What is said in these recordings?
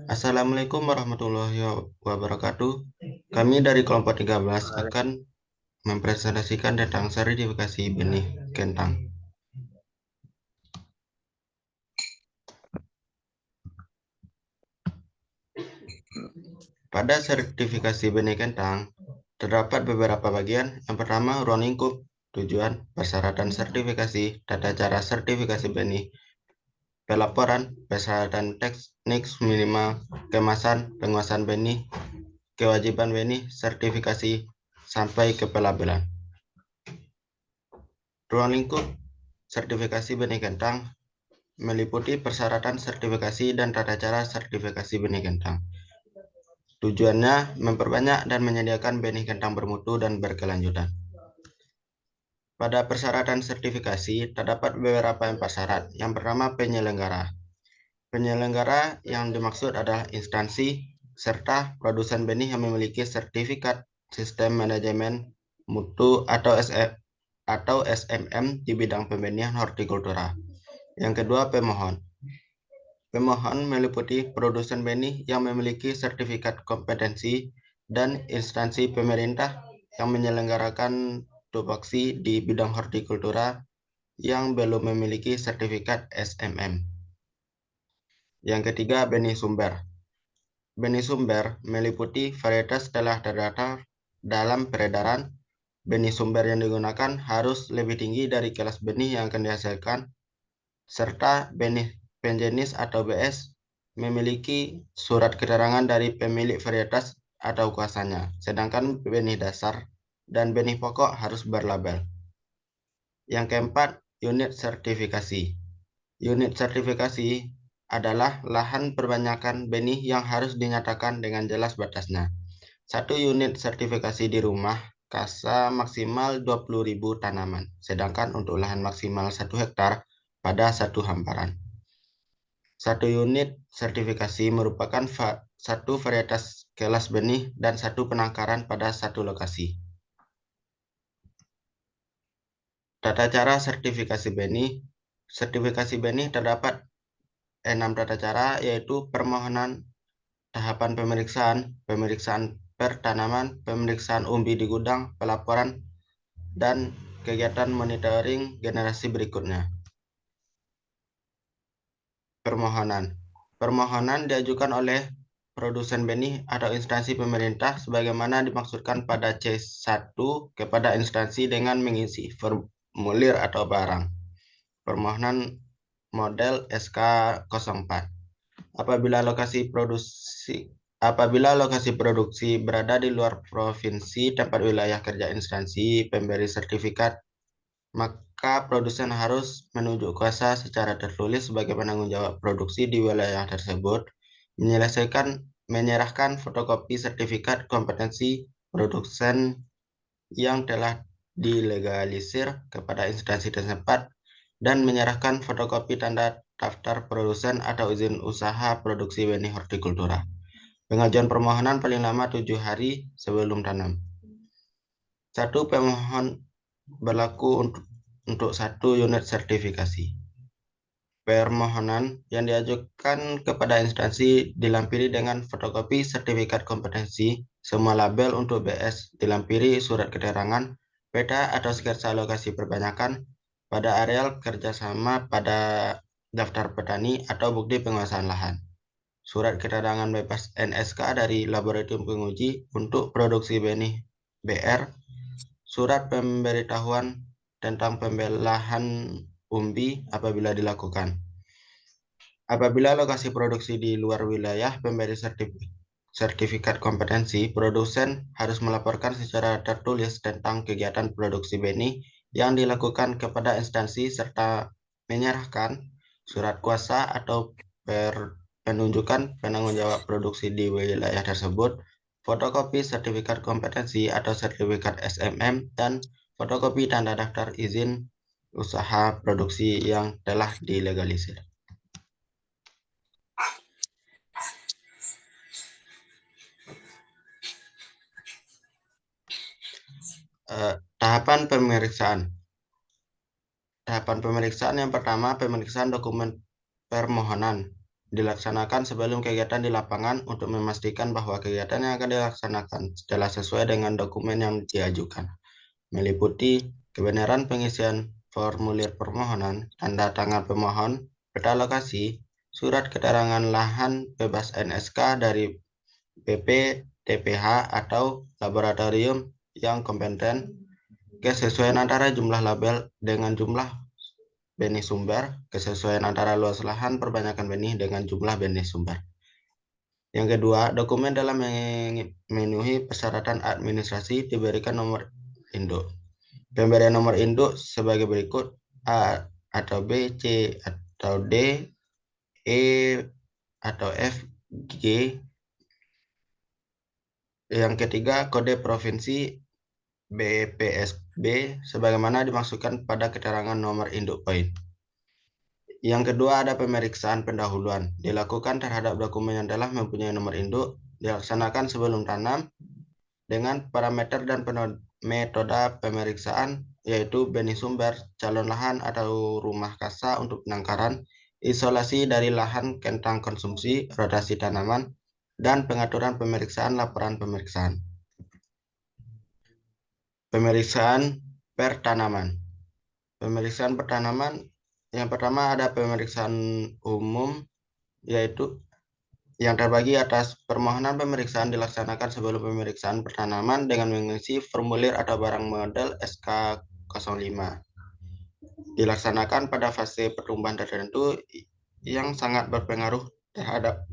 Assalamualaikum warahmatullahi wabarakatuh. Kami dari kelompok 13 akan mempresentasikan tentang sertifikasi benih kentang. Pada sertifikasi benih kentang, terdapat beberapa bagian. Yang pertama, ruang lingkup, tujuan, persyaratan sertifikasi, tata cara sertifikasi benih, pelaporan, persyaratan teknik minimal, kemasan, penguasaan benih, kewajiban benih, sertifikasi, sampai ke pelabelan. Ruang lingkup sertifikasi benih kentang meliputi persyaratan sertifikasi dan tata cara sertifikasi benih kentang. Tujuannya memperbanyak dan menyediakan benih kentang bermutu dan berkelanjutan. Pada persyaratan sertifikasi, terdapat beberapa persyarat. Yang pertama, penyelenggara. Penyelenggara yang dimaksud adalah instansi serta produsen benih yang memiliki sertifikat sistem manajemen mutu atau SMM di bidang pembenihan hortikultura. Yang kedua, pemohon. Pemohon meliputi produsen benih yang memiliki sertifikat kompetensi dan instansi pemerintah yang menyelenggarakan tupoksi di bidang hortikultura yang belum memiliki sertifikat SMM. Yang ketiga, benih sumber. Benih sumber meliputi varietas telah terdaftar dalam peredaran. Benih sumber yang digunakan harus lebih tinggi dari kelas benih yang akan dihasilkan, serta benih penjenis atau BS memiliki surat keterangan dari pemilik varietas atau kuasanya, sedangkan benih dasar dan benih pokok harus berlabel. Yang keempat, unit sertifikasi. Unit sertifikasi adalah lahan perbanyakan benih yang harus dinyatakan dengan jelas batasnya. Satu unit sertifikasi di rumah kasa maksimal 20.000 tanaman, sedangkan untuk lahan maksimal 1 hektar pada satu hamparan. Satu unit sertifikasi merupakan satu varietas kelas benih dan satu penangkaran pada satu lokasi. Tata cara sertifikasi benih. Sertifikasi benih terdapat 6 tata cara, yaitu permohonan, tahapan pemeriksaan, pemeriksaan per tanaman, pemeriksaan umbi di gudang, pelaporan, dan kegiatan monitoring generasi berikutnya. Permohonan. Permohonan diajukan oleh produsen benih atau instansi pemerintah sebagaimana dimaksudkan pada C1 kepada instansi dengan mengisi formulir atau barang. Permohonan model SK04. Apabila lokasi produksi berada di luar provinsi tempat wilayah kerja instansi pemberi sertifikat, maka produsen harus menunjuk kuasa secara tertulis sebagai penanggung jawab produksi di wilayah tersebut, menyerahkan fotokopi sertifikat kompetensi produsen yang telah dilegalisir kepada instansi tempat dan menyerahkan fotokopi tanda daftar produsen atau izin usaha produksi benih hortikultura. Pengajuan permohonan paling lama 7 hari sebelum tanam. Satu pemohon berlaku untuk satu unit sertifikasi. Permohonan yang diajukan kepada instansi dilampiri dengan fotokopi sertifikat kompetensi, semua label untuk BS dilampiri surat keterangan, peta atau sketsa lokasi perbanyakan pada areal kerjasama pada daftar petani atau bukti penguasaan lahan. Surat keterangan bebas NSK dari laboratorium penguji untuk produksi benih BR, surat pemberitahuan tentang pembelahan umbi apabila dilakukan. Apabila lokasi produksi di luar wilayah pemberi sertifikat kompetensi, produsen harus melaporkan secara tertulis tentang kegiatan produksi benih yang dilakukan kepada instansi serta menyerahkan surat kuasa atau penunjukan penanggung jawab produksi di wilayah tersebut, fotokopi sertifikat kompetensi atau sertifikat SMM, dan fotokopi tanda daftar izin usaha produksi yang telah dilegalisir. Tahapan pemeriksaan. Tahapan pemeriksaan yang pertama, pemeriksaan dokumen permohonan. dilaksanakan sebelum kegiatan di lapangan untuk memastikan bahwa kegiatan yang akan dilaksanakan telah sesuai dengan dokumen yang diajukan, meliputi kebenaran pengisian formulir permohonan, tanda tangan pemohon, peta lokasi, surat keterangan lahan bebas NSK dari BP, TPH, atau laboratorium yang kompeten, kesesuaian antara jumlah label dengan jumlah benih sumber, kesesuaian antara luas lahan perbanyakan benih dengan jumlah benih sumber. Yang kedua, dokumen dalam memenuhi persyaratan administrasi diberikan nomor induk. Pemberian nomor induk sebagai berikut: A atau B, C atau D, E atau F, G. Yang ketiga, kode provinsi BPSB sebagaimana dimaksudkan pada keterangan nomor induk poin. Yang kedua, ada pemeriksaan pendahuluan dilakukan terhadap dokumen yang telah mempunyai nomor induk, dilaksanakan sebelum tanam dengan parameter dan metode pemeriksaan, yaitu benih sumber, calon lahan atau rumah kasa untuk penangkaran, isolasi dari lahan kentang konsumsi, rotasi tanaman, dan pengaturan pemeriksaan laporan pemeriksaan. Pemeriksaan per tanaman. Pemeriksaan per tanaman yang pertama ada pemeriksaan umum, yaitu yang terbagi atas permohonan pemeriksaan dilaksanakan sebelum pemeriksaan pertanaman dengan mengisi formulir atau barang model SK05. Dilaksanakan pada fase pertumbuhan tertentu yang sangat berpengaruh terhadap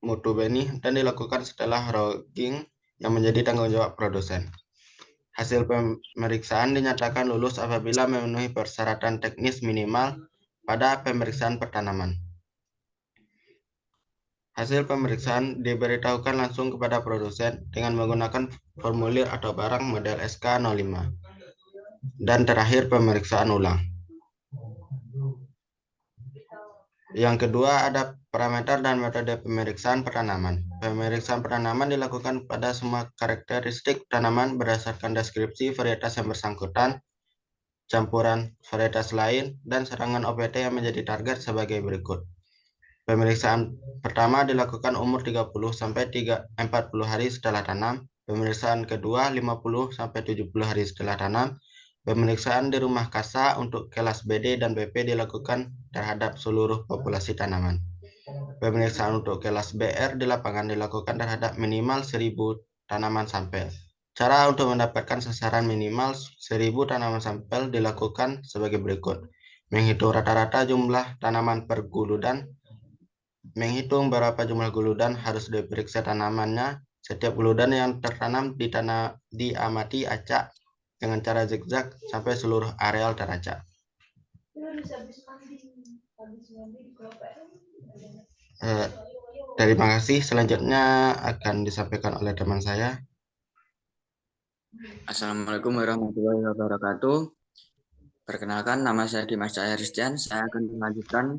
mutu benih dan dilakukan setelah rogging yang menjadi tanggung jawab produsen. Hasil pemeriksaan dinyatakan lulus apabila memenuhi persyaratan teknis minimal pada pemeriksaan pertanaman. Hasil pemeriksaan diberitahukan langsung kepada produsen dengan menggunakan formulir atau barang model SK05. Dan terakhir, pemeriksaan ulang. Yang kedua, ada parameter dan metode pemeriksaan pertanaman. Pemeriksaan pertanaman dilakukan pada semua karakteristik tanaman berdasarkan deskripsi varietas yang bersangkutan, campuran varietas lain, dan serangan OPT yang menjadi target sebagai berikut. Pemeriksaan pertama dilakukan umur 30-40 hari setelah tanam. Pemeriksaan kedua 50-70 hari setelah tanam. Pemeriksaan di rumah kasa untuk kelas BD dan BP dilakukan terhadap seluruh populasi tanaman. Pemeriksaan untuk kelas BR di lapangan dilakukan terhadap minimal 1000 tanaman sampel. Cara untuk mendapatkan sasaran minimal 1000 tanaman sampel dilakukan sebagai berikut. Menghitung rata-rata jumlah tanaman per guludan, menghitung berapa jumlah guludan harus diperiksa tanamannya. Setiap guludan yang tertanam diamati acak dengan cara zigzag sampai seluruh areal teracak. Terima kasih. Selanjutnya akan disampaikan oleh teman saya. Assalamualaikum warahmatullahi wabarakatuh. Perkenalkan, nama saya Dimas Cahaya Rizdian. Saya akan melanjutkan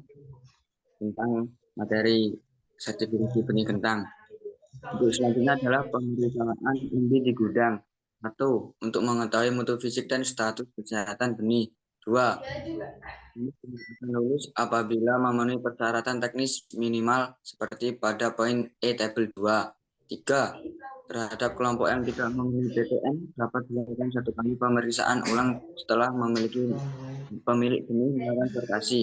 tentang materi sertifikasi benih kentang. Untuk selanjutnya adalah pemeriksaan umbi di gudang. 1. Untuk mengetahui mutu fisik dan status kesehatan benih. 2. Ini akan lulus apabila memenuhi persyaratan teknis minimal seperti pada poin E tabel 2. 3. Terhadap kelompok yang tidak memiliki PTN dapat dilakukan satu kali pemeriksaan ulang setelah memiliki pemilik benih melakukan sertifikasi.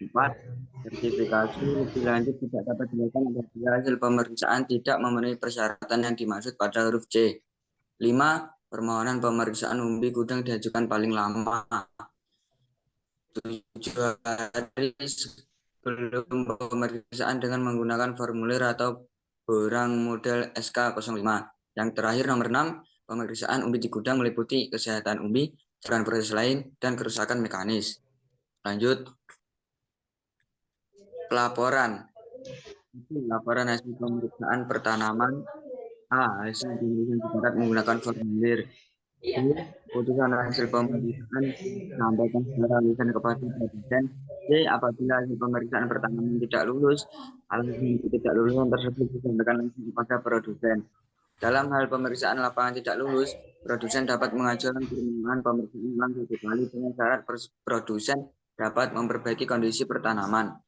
4. Sertifikasi lebih lanjut tidak dapat dilakukan apabila hasil pemeriksaan tidak memenuhi persyaratan yang dimaksud pada huruf C. 5. Permohonan pemeriksaan umbi gudang diajukan paling lama 7 hari sebelum pemeriksaan dengan menggunakan formulir atau barang model SK05. Yang terakhir, nomor 6, pemeriksaan umbi di gudang meliputi kesehatan umbi, cairan proses lain, dan kerusakan mekanis. Lanjut. Pelaporan. Laporan hasil pemeriksaan pertanaman. A. Hasil pemeriksaan menggunakan formulir. B. Putusan hasil pemeriksaan disampaikan secara lisan kepada produsen. C. Apabila hasil pemeriksaan pertanaman tidak lulus, alasan tidak lulusan tersebut disampaikan langsung kepada produsen. Dalam hal pemeriksaan lapangan tidak lulus, produsen dapat mengajukan permohonan pemeriksaan ulang 1 kali dengan syarat produsen dapat memperbaiki kondisi pertanaman.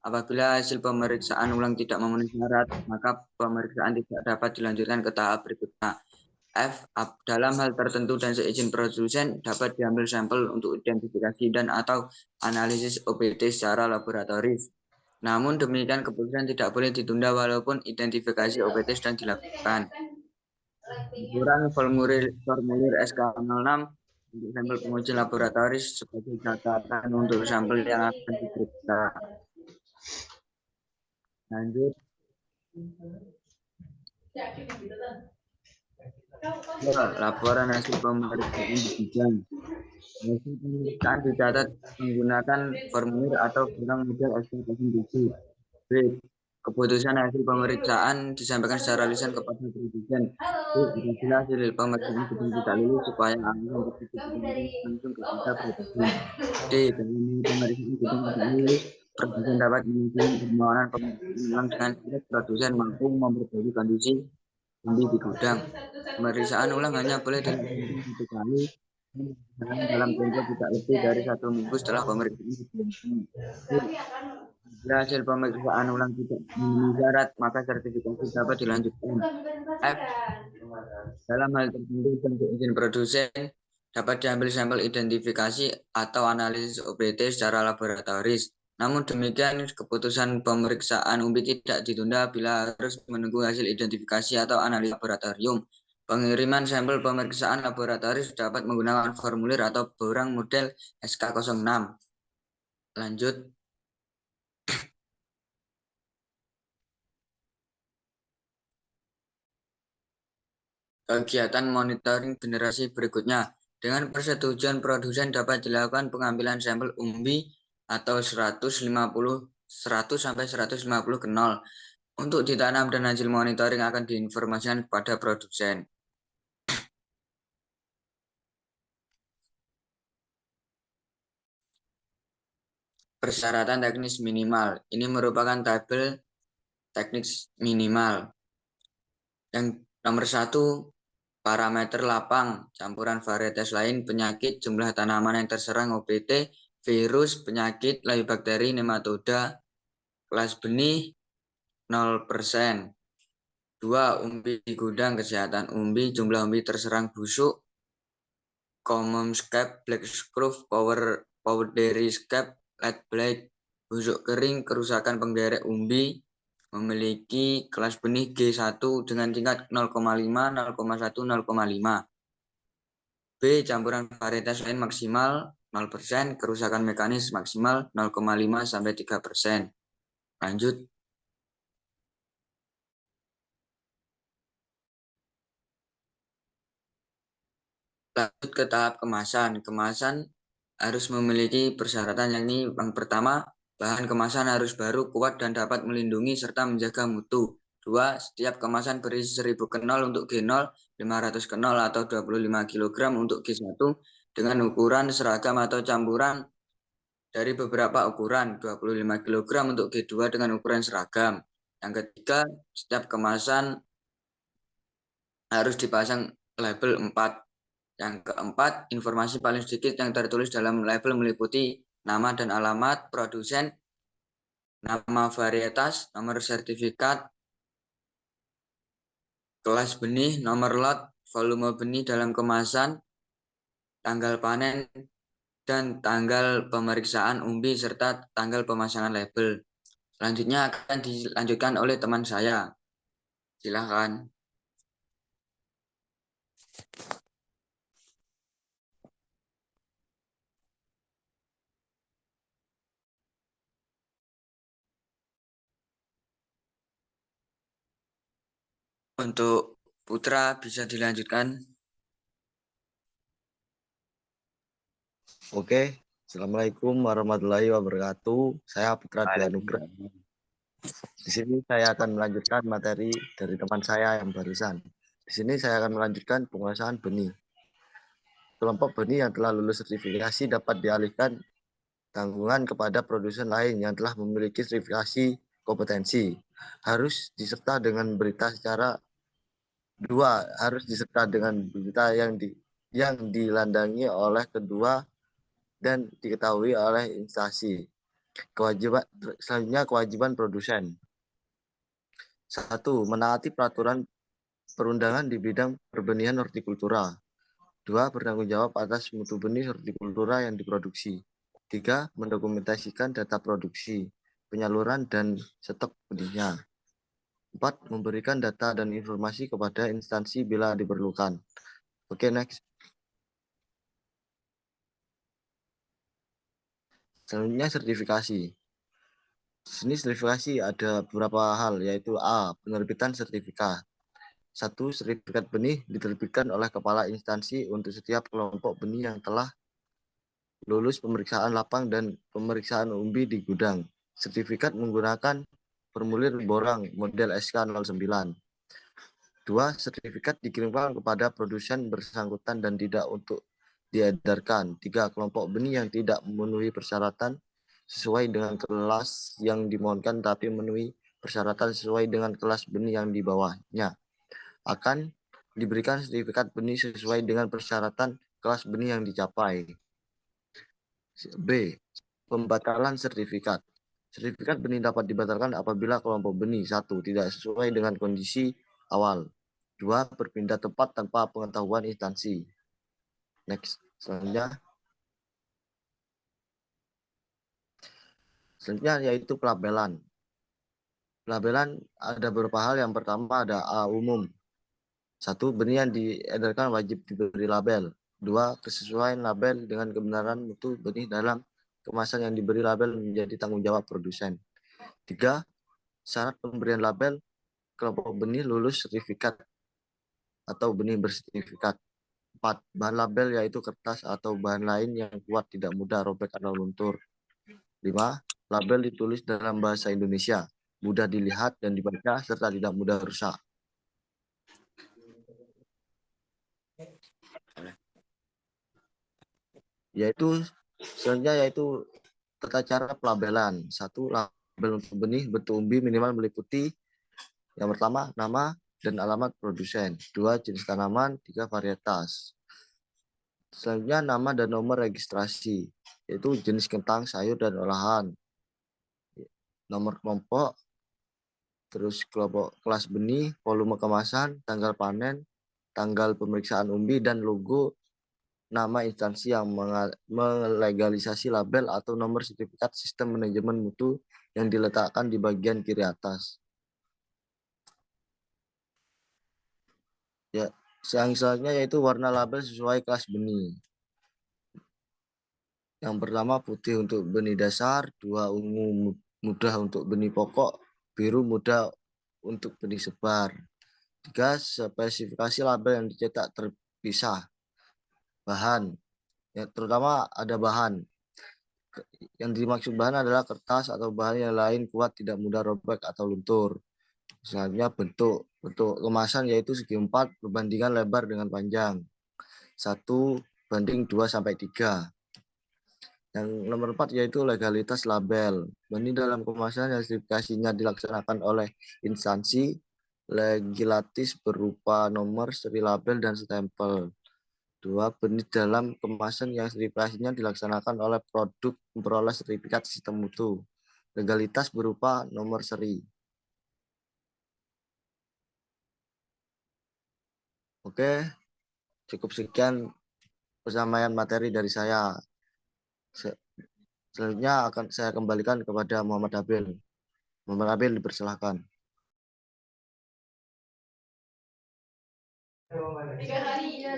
Apabila hasil pemeriksaan ulang tidak memenuhi syarat, maka pemeriksaan tidak dapat dilanjutkan ke tahap berikutnya. F. Dalam hal tertentu dan seizin produsen dapat diambil sampel untuk identifikasi dan atau analisis OPT secara laboratoris. Namun demikian keputusan tidak boleh ditunda walaupun identifikasi OPT sedang dilakukan. Ukuran formulir SK06 untuk sampel penguji laboratoris sebagai catatan untuk sampel yang akan diperiksa. Lanjut. Laporan hasil pemeriksaan di bidang. Hasil pemeriksaan dicatat menggunakan formulir atau barang model SK07. B. Keputusan hasil pemeriksaan disampaikan secara lisan kepada produsen. B. Apabila hasil pemeriksaan sedang tidak lulus supaya alasan tersebut disampaikan langsung kepada produsen. D. Dalam pemeriksaan sedang tidak lulus, produsen dapat mengajukan permohonan pemeriksaan ulang dengan syarat produsen mampu memperbaiki kondisi umbi di gudang. Pemeriksaan ulang hanya boleh dilakukan satu kali dan dalam tempo tidak lebih dari 1 minggu setelah pemeriksaan sebelumnya. Bila hasil pemeriksaan ulang tidak memenuhi syarat, maka sertifikasi dapat dilanjutkan. F. Dalam hal tertentu dan izin produsen dapat diambil sampel identifikasi atau analisis OPT secara laboratoris. Namun demikian, keputusan pemeriksaan umbi tidak ditunda bila harus menunggu hasil identifikasi atau analisis laboratorium. Pengiriman sampel pemeriksaan laboratoris dapat menggunakan formulir atau barang model SK06. Lanjut. Kegiatan monitoring generasi berikutnya. Dengan persetujuan produsen dapat dilakukan pengambilan sampel umbi atau 100 sampai 150 kenol untuk ditanam dan hasil monitoring akan diinformasikan kepada produsen. Persyaratan teknis minimal. Ini merupakan tabel teknis minimal. Yang nomor 1, parameter lapang, campuran varietas lain, penyakit, jumlah tanaman yang terserang OPT, virus, penyakit, layu bakteri, nematoda, kelas benih 0%. 2. Umbi di gudang, kesehatan umbi, jumlah umbi terserang busuk, common scab, black scruf, powdery scab, lead blight, busuk kering, kerusakan penggerek umbi, memiliki kelas benih G1 dengan tingkat 0,5, 0,1, 0,5. B. Campuran varietas lain maksimal 0%, kerusakan mekanis maksimal 0,5 sampai 3%. Lanjut. Lanjut ke tahap kemasan. Kemasan harus memiliki persyaratan, yakni yang pertama, bahan kemasan harus baru, kuat, dan dapat melindungi serta menjaga mutu. 2. Setiap kemasan berisi 1000 kenol untuk G0, 500 kenol atau 25 kg untuk G1 dengan ukuran seragam atau campuran dari beberapa ukuran, 25 kg untuk G2 dengan ukuran seragam. Yang ketiga, setiap kemasan harus dipasang label 4. Yang keempat, informasi paling sedikit yang tertulis dalam label meliputi nama dan alamat produsen, nama varietas, nomor sertifikat, kelas benih, nomor lot, volume benih dalam kemasan, tanggal panen, dan tanggal pemeriksaan umbi serta tanggal pemasangan label. Selanjutnya akan dilanjutkan oleh teman saya. Silakan. Untuk Putra bisa dilanjutkan. Oke, Assalamualaikum warahmatullahi wabarakatuh. Saya Putra Dwi Anugrah. Di sini saya akan melanjutkan materi dari teman saya yang barusan. Di sini saya akan melanjutkan penguasaan benih. Kelompok benih yang telah lulus sertifikasi dapat dialihkan tanggungan kepada produsen lain yang telah memiliki sertifikasi kompetensi. Harus diserta dengan berita secara harus diserta dengan berita yang dilandangi oleh kedua dan diketahui oleh instansi. Selanjutnya kewajiban produsen. 1. Menaati peraturan perundangan di bidang perbenihan hortikultura. 2. Bertanggung jawab atas mutu benih hortikultura yang diproduksi. 3. Mendokumentasikan data produksi, penyaluran, dan stok benihnya. 4. Memberikan data dan informasi kepada instansi bila diperlukan. Oke, next. Selanjutnya sertifikasi. Di sini sertifikasi ada beberapa hal, yaitu A. Penerbitan sertifikat. 1. Sertifikat benih diterbitkan oleh kepala instansi untuk setiap kelompok benih yang telah lulus pemeriksaan lapang dan pemeriksaan umbi di gudang. Sertifikat menggunakan formulir borang model SK09. 2. Sertifikat dikirimkan kepada produsen bersangkutan dan tidak untuk diedarkan. 3. Kelompok benih yang tidak memenuhi persyaratan sesuai dengan kelas yang dimohonkan tapi memenuhi persyaratan sesuai dengan kelas benih yang di bawahnya akan diberikan sertifikat benih sesuai dengan persyaratan kelas benih yang dicapai. B. Pembatalan sertifikat. Sertifikat benih dapat dibatalkan apabila kelompok benih 1. Tidak sesuai dengan kondisi awal. 2. Berpindah tempat tanpa pengetahuan instansi. Next. Selanjutnya yaitu pelabelan. Pelabelan ada beberapa hal. Yang pertama ada A. Umum. 1. Benih yang diedarkan wajib diberi label. 2. Kesesuaian label dengan kebenaran mutu benih dalam kemasan yang diberi label menjadi tanggung jawab produsen. 3. Syarat pemberian label kelompok benih lulus sertifikat atau benih bersertifikat. 4. Bahan label yaitu kertas atau bahan lain yang kuat, tidak mudah robek atau luntur. 5. Label ditulis dalam bahasa Indonesia, mudah dilihat dan dibaca, serta tidak mudah rusak. Selanjutnya yaitu tata cara pelabelan. 1. Label untuk benih bentuk umbi minimal meliputi yang pertama nama dan alamat produsen. 2. Jenis tanaman. 3. Varietas. Selanjutnya nama dan nomor registrasi, yaitu jenis kentang, sayur, dan olahan. Nomor kelompok, terus kelompok kelas benih, volume kemasan, tanggal panen, tanggal pemeriksaan umbi, dan logo nama instansi yang melegalisasi label atau nomor sertifikat sistem manajemen mutu yang diletakkan di bagian kiri atas. Ya, yang selanjutnya yaitu warna label sesuai kelas benih. Yang pertama putih untuk benih dasar, 2 ungu mudah untuk benih pokok, biru mudah untuk benih sebar. 3. Spesifikasi label yang dicetak terpisah. Bahan, ya, terutama ada bahan. Yang dimaksud bahan adalah kertas atau bahan yang lain kuat, tidak mudah robek atau luntur. Selanjutnya bentuk kemasan yaitu segi 4 perbandingan lebar dengan panjang. 1:2-3. Yang nomor 4 yaitu legalitas label. Benih dalam kemasan yang sertifikasinya dilaksanakan oleh instansi legislatif berupa nomor seri label dan stempel. 2. Benih dalam kemasan yang sertifikasinya dilaksanakan oleh produk memperoleh sertifikat sistem mutu. Legalitas berupa nomor seri. Oke, cukup sekian penyampaian materi dari saya. Selanjutnya akan saya kembalikan kepada Muhammad Abil. Muhammad Abil, dipersilahkan.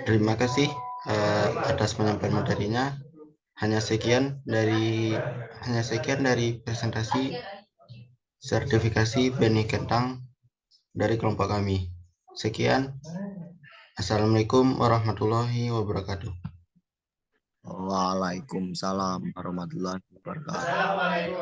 Terima kasih atas penyampaian materinya. Hanya sekian dari presentasi sertifikasi benih kentang dari kelompok kami. Sekian. Assalamualaikum warahmatullahi wabarakatuh. Waalaikumsalam warahmatullahi wabarakatuh.